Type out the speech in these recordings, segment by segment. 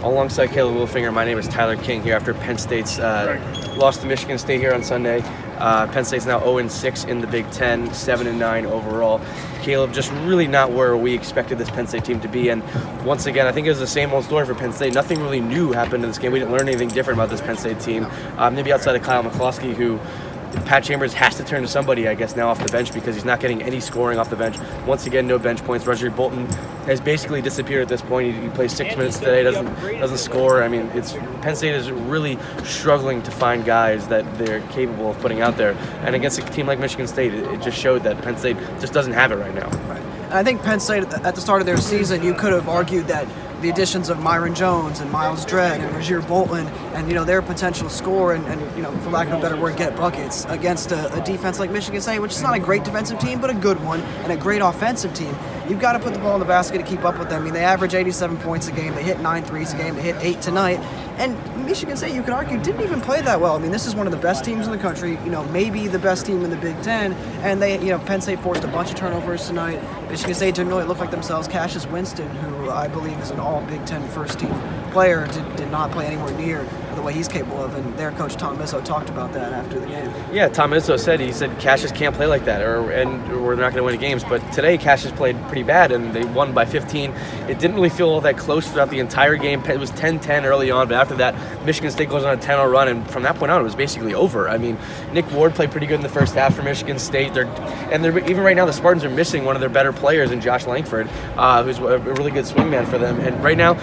Alongside Caleb Wolfinger, my name is Tyler King here after Penn State's lost to Michigan State here on Sunday. Penn State's now 0-6 in the Big Ten, 7-9 overall. Caleb, just really not where we expected this Penn State team to be. And once again, I think it was the same old story for Penn State. Nothing really new happened in this game. We didn't learn anything different about this Penn State team. Maybe outside of Kyle McCloskey, who Pat Chambers has to turn to somebody, I guess, now off the bench because he's not getting any scoring off the bench. Once again, no bench points. Roger Bolton has basically disappeared at this point. He plays 6 minutes today, doesn't score. I mean, Penn State is really struggling to find guys that they're capable of putting out there. And against a team like Michigan State, it just showed that Penn State just doesn't have it right now. Right. And I think Penn State, at the start of their season, you could have argued that the additions of Myron Jones and Miles Dredd and Roger Bolton and their potential score and for lack of a better word, get buckets against a defense like Michigan State, which is not a great defensive team but a good one and a great offensive team. You've got to put the ball in the basket to keep up with them. I mean, they average 87 points a game. They hit 9 threes a game. They hit 8 tonight. And Michigan State, you could argue, didn't even play that well. I mean, this is one of the best teams in the country, maybe the best team in the Big Ten. And Penn State forced a bunch of turnovers tonight. Michigan State didn't really look like themselves. Cassius Winston, who I believe is an all Big Ten first-team player, did not play anywhere near the way he's capable of. And their coach, Tom Izzo, talked about that after the game. Yeah, Tom Izzo said Cassius can't play like that, and we're not going to win games. But today, Cassius played pretty bad, and they won by 15. It didn't really feel all that close throughout the entire game. It was 10-10 early on, but after that, Michigan State goes on a 10-0 run, and from that point on, it was basically over. I mean, Nick Ward played pretty good in the first half for Michigan State. They're even right now, the Spartans are missing one of their better players in Josh Langford, who's a really good swingman for them. And right now,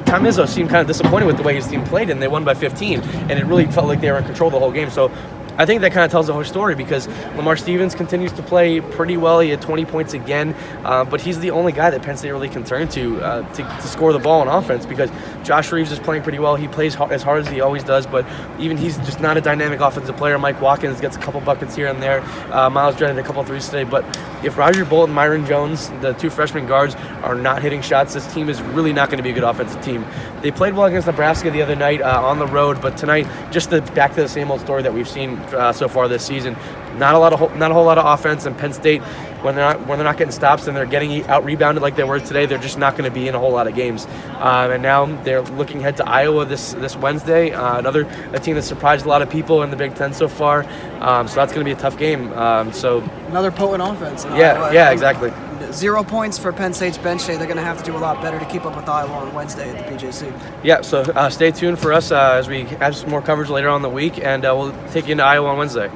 Tom Izzo seemed kind of disappointed with the way his team played, and they won by 15, and it really felt like they were in control the whole game. So I think that kind of tells the whole story because Lamar Stevens continues to play pretty well. He had 20 points again, but he's the only guy that Penn State really can turn to score the ball on offense because Josh Reeves is playing pretty well. He plays as hard as he always does, but even he's just not a dynamic offensive player. Mike Watkins gets a couple buckets here and there. Miles Dredd had a couple threes today, but if Roger Bolton and Myron Jones, the two freshman guards, are not hitting shots, this team is really not going to be a good offensive team. They played well against Nebraska the other night on the road, but tonight, just back to the same old story that we've seen so far this season. Not a whole lot of offense, and Penn State, when they're not getting stops and they're getting out rebounded like they were today, they're just not going to be in a whole lot of games. And now they're looking ahead to Iowa this Wednesday, a team that surprised a lot of people in the Big Ten so far. So that's going to be a tough game. So another potent offense. Yeah, exactly. 0 points for Penn State's bench today. They're going to have to do a lot better to keep up with Iowa on Wednesday at the BJC. Yeah, so stay tuned for us as we have some more coverage later on in the week, and we'll take you into Iowa on Wednesday.